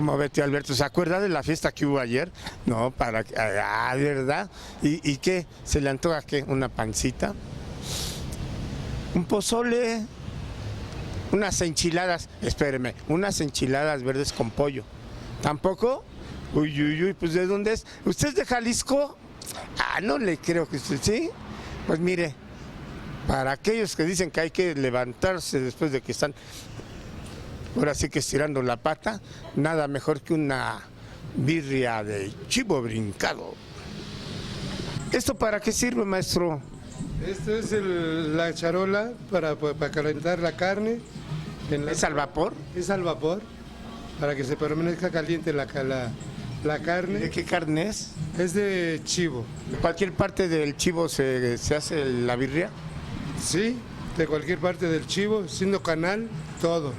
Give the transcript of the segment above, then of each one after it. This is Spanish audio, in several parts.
¿Cómo ve, tío Alberto? ¿Se acuerda de la fiesta que hubo ayer? No, ¿verdad? ¿Y qué? ¿Se le antoja qué? ¿Una pancita? ¿Un pozole? Unas enchiladas, espéreme, unas enchiladas verdes con pollo. ¿Tampoco? Uy, uy, uy, pues ¿de dónde es? ¿Usted es de Jalisco? Ah, no le creo que usted, ¿sí? Pues mire, para aquellos que dicen que hay que levantarse después de que están, ahora sí que estirando la pata, nada mejor que una birria de chivo brincado. ¿Esto para qué sirve, maestro? Esto es la charola para calentar la carne. ¿Es al vapor? Es al vapor, para que se permanezca caliente la carne. ¿De qué carne es? Es de chivo. ¿De cualquier parte del chivo se hace la birria? Sí, de cualquier parte del chivo, siendo canal, todo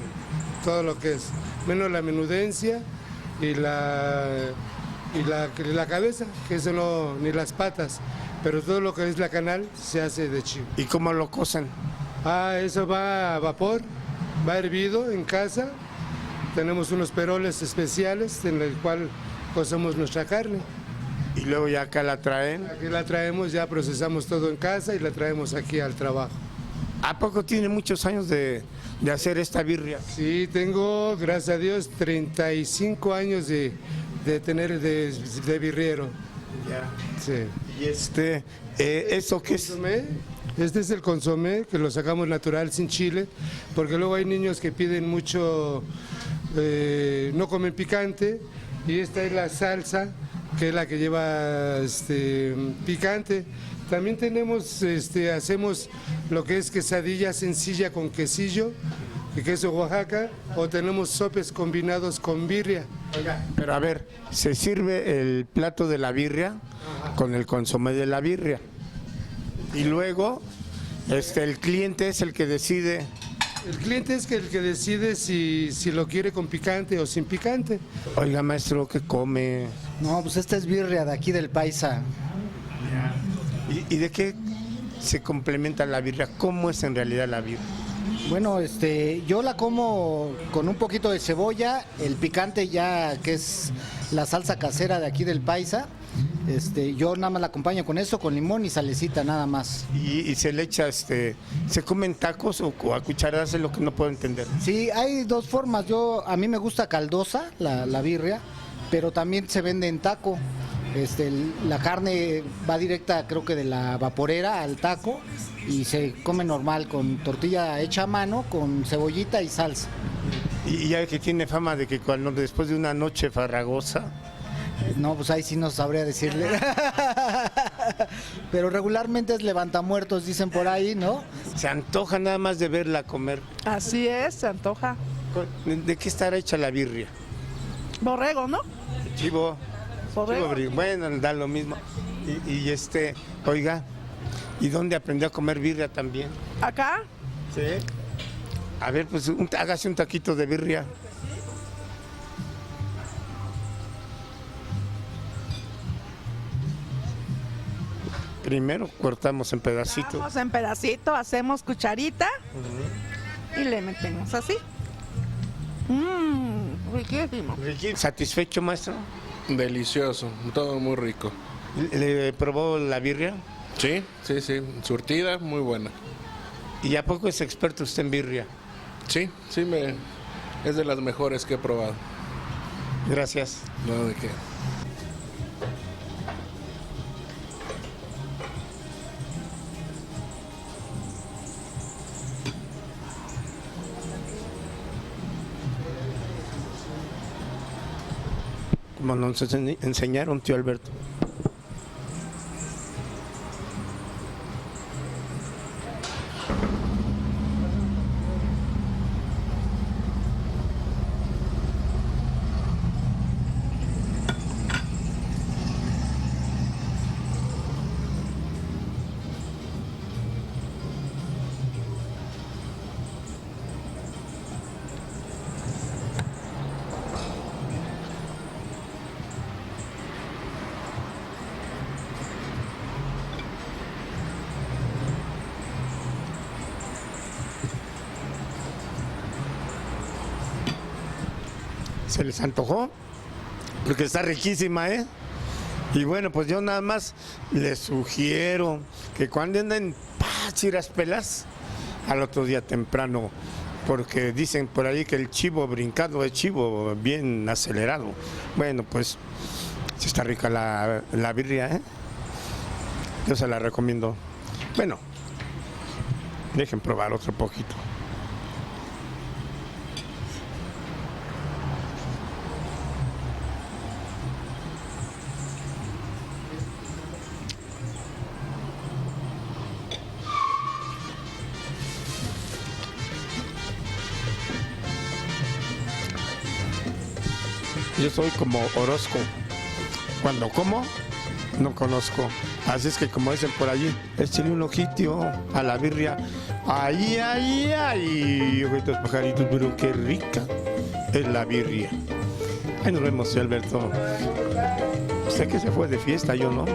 lo que es, menos la menudencia y la cabeza, que eso no, ni las patas, pero todo lo que es la canal se hace de chivo. ¿Y cómo lo cocen? Eso va a vapor, va hervido en casa, tenemos unos peroles especiales en el cual cocemos nuestra carne. Y luego ya acá la traen. Aquí la traemos, ya procesamos todo en casa y la traemos aquí al trabajo. ¿A poco tiene muchos años de hacer esta birria? Sí, tengo, gracias a Dios, 35 años de birriero. Ya. Sí. ¿Y eso qué es? ¿Consomé? Este es el consomé, que lo sacamos natural, sin chile, porque luego hay niños que piden mucho, no comen picante, y esta es la salsa, que es la que lleva picante. También tenemos, hacemos lo que es quesadilla sencilla con quesillo y queso Oaxaca, o tenemos sopes combinados con birria. Oiga, pero a ver, se sirve el plato de la birria con el consomé de la birria. Y luego, el cliente es el que decide. El cliente es el que decide si lo quiere con picante o sin picante. Oiga, maestro, ¿qué come? No, pues esta es birria de aquí del Paisa. ¿Y de qué se complementa la birria? ¿Cómo es en realidad la birria? Bueno, yo la como con un poquito de cebolla, el picante ya que es la salsa casera de aquí del Paisa. Yo nada más la acompaño con eso, con limón y salecita nada más. Y se le echa, ¿se comen tacos o a cucharadas? Es lo que no puedo entender. Sí, hay dos formas. A mí me gusta caldosa, la birria, pero también se vende en taco. La carne va directa, creo que de la vaporera al taco, y se come normal con tortilla hecha a mano, con cebollita y salsa. Y ya que tiene fama de que cuando después de una noche farragosa. No, pues ahí sí no sabría decirle. Pero regularmente es levantamuertos, dicen por ahí, ¿no? Se antoja nada más de verla comer. Así es, se antoja. ¿De qué estará hecha la birria? Borrego, ¿no? Chivo. Borrego. Bueno, da lo mismo. Oiga, ¿y dónde aprendió a comer birria también? ¿Acá? Sí. A ver, pues hágase un taquito de birria. Primero cortamos en pedacitos. Cortamos en pedacito, hacemos cucharita y le metemos así. Riquísimo. ¿Satisfecho, maestro? Delicioso, todo muy rico. ¿Le probó la birria? Sí, surtida, muy buena. ¿Y a poco es experto usted en birria? Sí, es de las mejores que he probado. Gracias. No, de qué. Como nos enseñaron, tío Alberto. se les antojó, porque está riquísima, ¿eh? Y bueno, pues yo nada más les sugiero que cuando anden chiraspelas, al otro día temprano, porque dicen por ahí que el chivo brincado es chivo bien acelerado. Bueno, pues sí está rica la birria, ¿eh? Yo se la recomiendo. Bueno, dejen probar otro poquito. Yo soy como Orozco. Cuando como, no conozco. Así es que como dicen por allí, échale un ojito a la birria. Ay, ay, ay, ojitos pajaritos, pero qué rica es la birria. Ahí nos vemos, Alberto. Usted que se fue de fiesta, yo no.